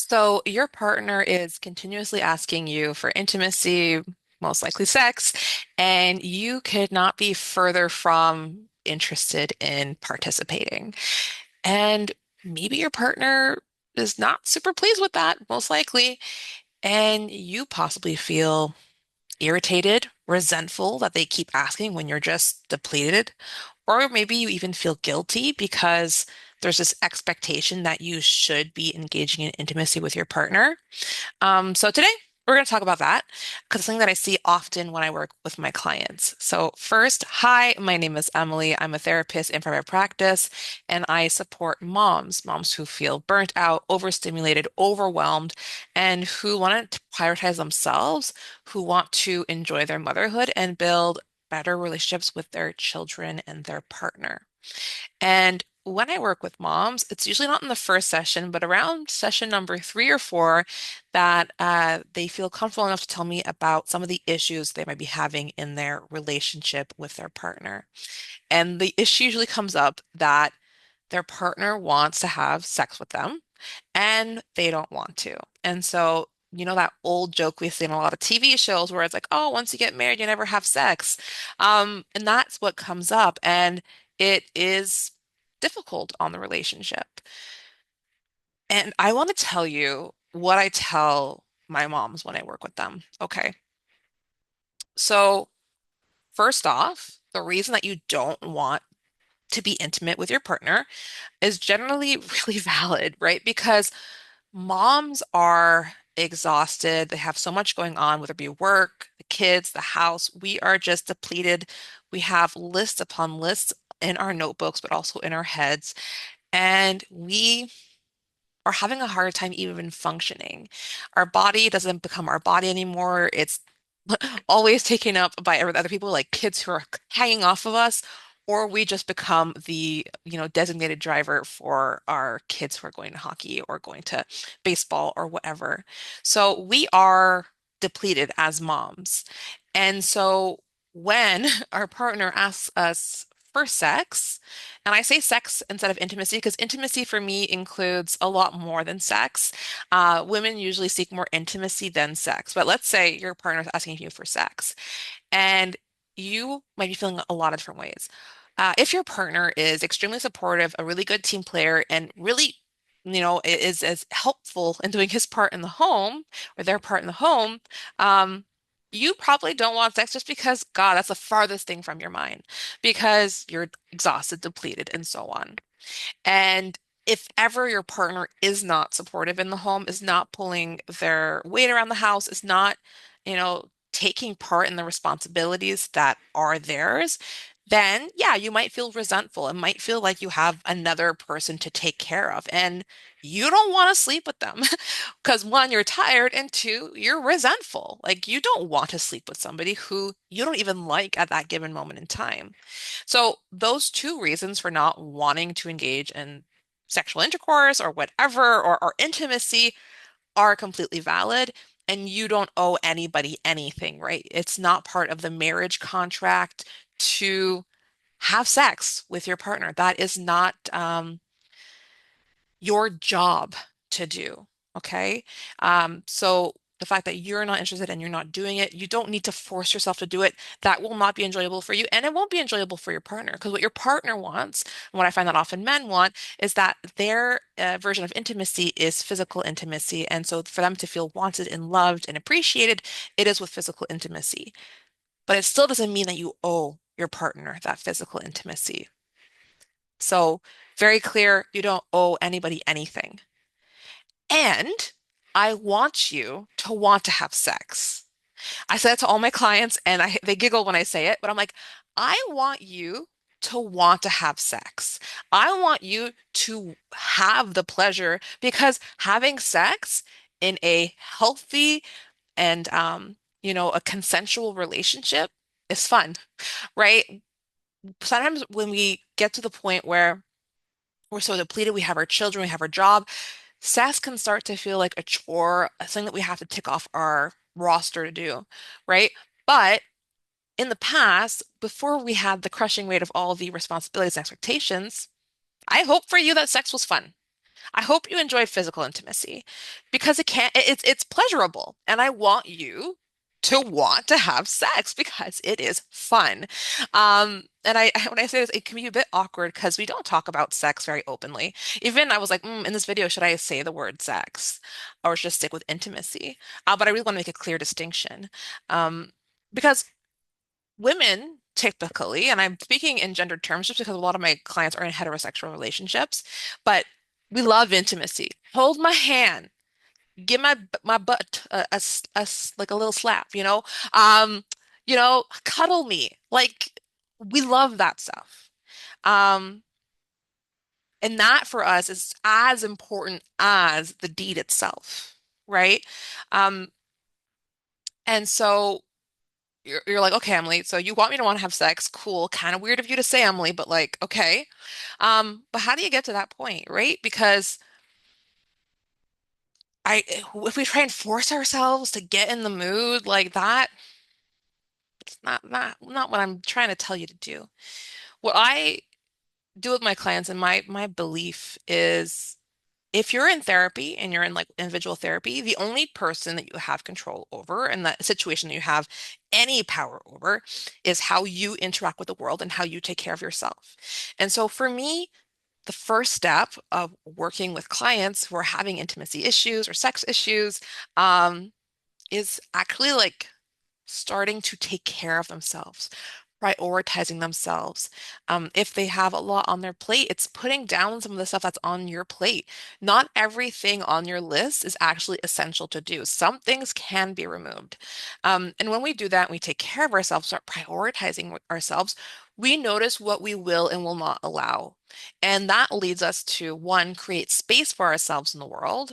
So your partner is continuously asking you for intimacy, most likely sex, and you could not be further from interested in participating. And maybe your partner is not super pleased with that, most likely, and you possibly feel irritated, resentful that they keep asking when you're just depleted, or maybe you even feel guilty because there's this expectation that you should be engaging in intimacy with your partner. So today we're going to talk about that because it's something that I see often when I work with my clients. So first, hi, my name is Emily. I'm a therapist in private practice, and I support moms who feel burnt out, overstimulated, overwhelmed, and who want to prioritize themselves, who want to enjoy their motherhood and build better relationships with their children and their partner. And when I work with moms, it's usually not in the first session, but around session number three or four that they feel comfortable enough to tell me about some of the issues they might be having in their relationship with their partner. And the issue usually comes up that their partner wants to have sex with them and they don't want to. And so, that old joke we see in a lot of TV shows where it's like, oh, once you get married, you never have sex. And that's what comes up. And it is difficult on the relationship. And I want to tell you what I tell my moms when I work with them. Okay. So, first off, the reason that you don't want to be intimate with your partner is generally really valid, right? Because moms are exhausted. They have so much going on, whether it be work, the kids, the house. We are just depleted. We have lists upon lists in our notebooks, but also in our heads. And we are having a hard time even functioning. Our body doesn't become our body anymore. It's always taken up by other people, like kids who are hanging off of us, or we just become the, designated driver for our kids who are going to hockey or going to baseball or whatever. So we are depleted as moms. And so when our partner asks us for sex, and I say sex instead of intimacy because intimacy for me includes a lot more than sex. Women usually seek more intimacy than sex. But let's say your partner is asking you for sex, and you might be feeling a lot of different ways. If your partner is extremely supportive, a really good team player, and really, is as helpful in doing his part in the home or their part in the home, you probably don't want sex just because, God, that's the farthest thing from your mind because you're exhausted, depleted, and so on. And if ever your partner is not supportive in the home, is not pulling their weight around the house, is not, taking part in the responsibilities that are theirs, then yeah, you might feel resentful. It might feel like you have another person to take care of, and you don't want to sleep with them because one, you're tired, and two, you're resentful. Like you don't want to sleep with somebody who you don't even like at that given moment in time. So those two reasons for not wanting to engage in sexual intercourse or whatever or intimacy are completely valid. And you don't owe anybody anything, right? It's not part of the marriage contract to have sex with your partner. That is not your job to do. Okay. So the fact that you're not interested and you're not doing it, you don't need to force yourself to do it. That will not be enjoyable for you, and it won't be enjoyable for your partner. Because what your partner wants, and what I find that often men want, is that their version of intimacy is physical intimacy. And so for them to feel wanted and loved and appreciated, it is with physical intimacy. But it still doesn't mean that you owe your partner that physical intimacy. So very clear, you don't owe anybody anything. And I want you to want to have sex. I say that to all my clients and they giggle when I say it, but I'm like, I want you to want to have sex. I want you to have the pleasure because having sex in a healthy and a consensual relationship is fun, right? Sometimes when we get to the point where we're so depleted, we have our children, we have our job, sex can start to feel like a chore, something that we have to tick off our roster to do, right? But in the past, before we had the crushing weight of all the responsibilities and expectations, I hope for you that sex was fun. I hope you enjoy physical intimacy because it's pleasurable. And I want you to want to have sex because it is fun. And when I say this, it can be a bit awkward because we don't talk about sex very openly. Even I was like, in this video, should I say the word sex or just stick with intimacy? But I really want to make a clear distinction. Because women typically, and I'm speaking in gendered terms just because a lot of my clients are in heterosexual relationships, but we love intimacy. Hold my hand, give my butt like a little slap, Um, cuddle me. Like we love that stuff. Um, and that for us is as important as the deed itself, right? Um, and so you're like, okay, Emily, so you want me to want to have sex. Cool. Kind of weird of you to say, Emily, but like, okay. But how do you get to that point, right? Because if we try and force ourselves to get in the mood like that, it's not what I'm trying to tell you to do. What I do with my clients and my belief is if you're in therapy and you're in like individual therapy, the only person that you have control over and the situation that you have any power over is how you interact with the world and how you take care of yourself. And so for me, the first step of working with clients who are having intimacy issues or sex issues, is actually like starting to take care of themselves, prioritizing themselves. If they have a lot on their plate, it's putting down some of the stuff that's on your plate. Not everything on your list is actually essential to do. Some things can be removed. And when we do that, we take care of ourselves, start prioritizing ourselves, we notice what we will and will not allow. And that leads us to one, create space for ourselves in the world.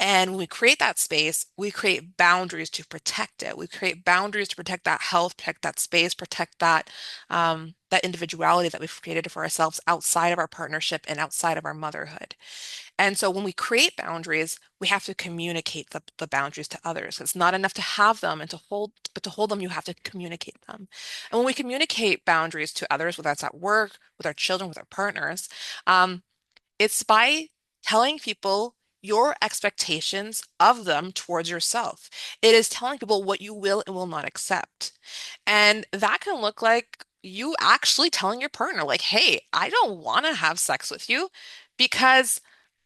And when we create that space, we create boundaries to protect it. We create boundaries to protect that health, protect that space, protect that individuality that we've created for ourselves outside of our partnership and outside of our motherhood. And so when we create boundaries, we have to communicate the boundaries to others. It's not enough to have them and but to hold them, you have to communicate them. And when we communicate boundaries to others, whether that's at work, with our children, with our partners, um, it's by telling people your expectations of them towards yourself. It is telling people what you will and will not accept. And that can look like you actually telling your partner, like, hey, I don't want to have sex with you because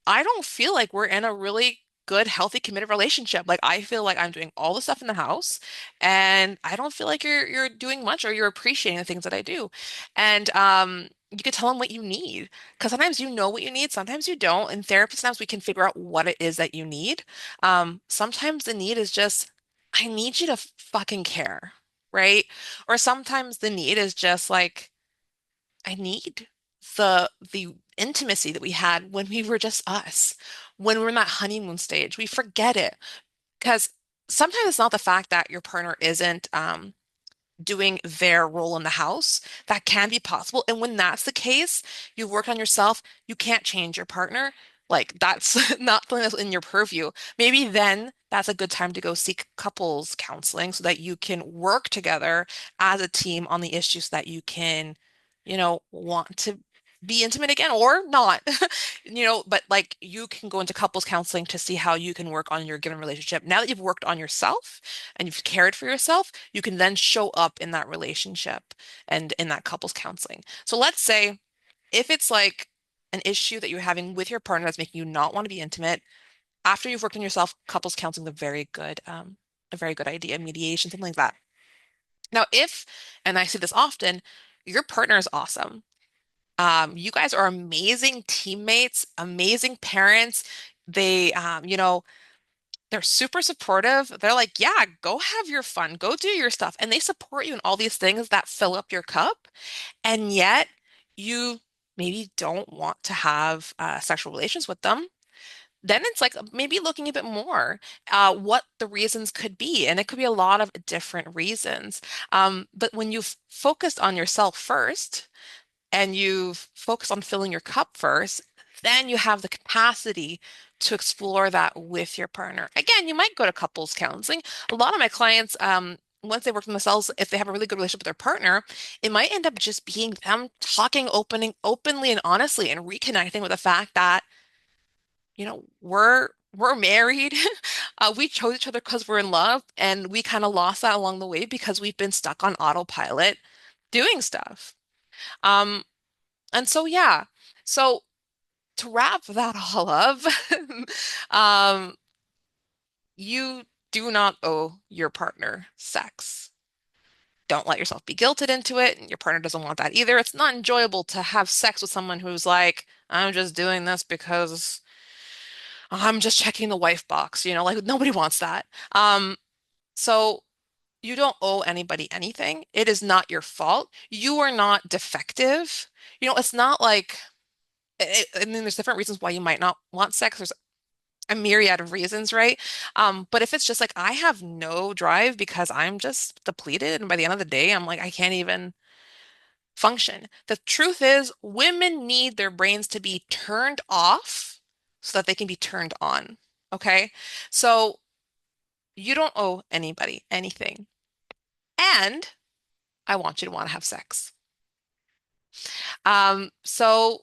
I don't feel like we're in a really good, healthy, committed relationship. Like I feel like I'm doing all the stuff in the house and I don't feel like you're doing much or you're appreciating the things that I do. And you could tell them what you need. Because sometimes you know what you need, sometimes you don't. In therapy, sometimes we can figure out what it is that you need. Sometimes the need is just, I need you to fucking care, right? Or sometimes the need is just like, I need the intimacy that we had when we were just us, when we're in that honeymoon stage. We forget it because sometimes it's not the fact that your partner isn't doing their role in the house. That can be possible. And when that's the case, you've worked on yourself, you can't change your partner. Like that's not something that's in your purview. Maybe then that's a good time to go seek couples counseling so that you can work together as a team on the issues that you can, want to be intimate again or not. But like you can go into couples counseling to see how you can work on your given relationship. Now that you've worked on yourself and you've cared for yourself, you can then show up in that relationship and in that couples counseling. So let's say if it's like an issue that you're having with your partner that's making you not want to be intimate, after you've worked on yourself, couples counseling is a very good idea, mediation, something like that. Now, and I see this often, your partner is awesome. You guys are amazing teammates, amazing parents. They, they're super supportive. They're like, yeah, go have your fun, go do your stuff. And they support you in all these things that fill up your cup. And yet you maybe don't want to have sexual relations with them. Then it's like maybe looking a bit more what the reasons could be. And it could be a lot of different reasons. But when you've focused on yourself first, and you've focused on filling your cup first, then you have the capacity to explore that with your partner. Again, you might go to couples counseling. A lot of my clients, once they work on themselves, if they have a really good relationship with their partner, it might end up just being them talking openly and honestly and reconnecting with the fact that we're married. We chose each other because we're in love, and we kind of lost that along the way because we've been stuck on autopilot doing stuff. Um, and so yeah. So to wrap that all up, um, you do not owe your partner sex. Don't let yourself be guilted into it. And your partner doesn't want that either. It's not enjoyable to have sex with someone who's like, I'm just doing this because I'm just checking the wife box, like nobody wants that. So you don't owe anybody anything. It is not your fault. You are not defective. It's not like, I mean, there's different reasons why you might not want sex. There's a myriad of reasons, right? But if it's just like, I have no drive because I'm just depleted, and by the end of the day, I'm like, I can't even function. The truth is, women need their brains to be turned off so that they can be turned on. Okay? So you don't owe anybody anything. And I want you to want to have sex. So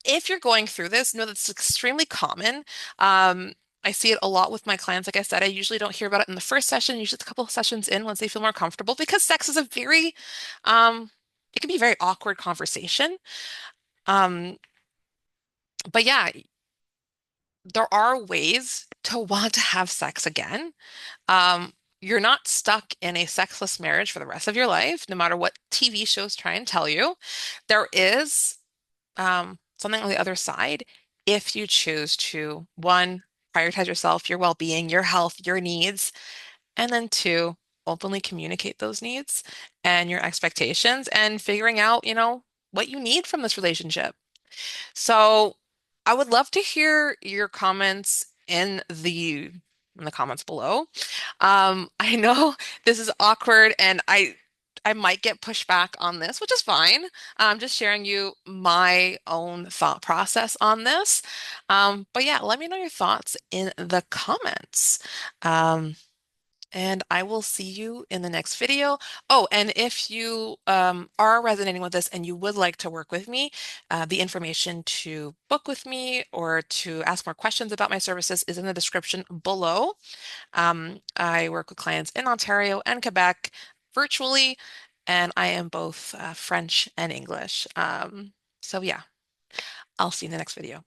if you're going through this, know that's extremely common. I see it a lot with my clients. Like I said, I usually don't hear about it in the first session, usually it's a couple of sessions in once they feel more comfortable because sex is um, it can be a very awkward conversation. Um, but yeah, there are ways to want to have sex again. Um, you're not stuck in a sexless marriage for the rest of your life, no matter what TV shows try and tell you. There is something on the other side if you choose to, one, prioritize yourself, your well-being, your health, your needs, and then two, openly communicate those needs and your expectations and figuring out, what you need from this relationship. So I would love to hear your comments in the comments below. I know this is awkward and I might get pushback on this, which is fine. I'm just sharing you my own thought process on this. But yeah, let me know your thoughts in the comments. Um, and I will see you in the next video. Oh, and if you are resonating with this and you would like to work with me, the information to book with me or to ask more questions about my services is in the description below. I work with clients in Ontario and Quebec virtually, and I am both French and English. So yeah, I'll see you in the next video.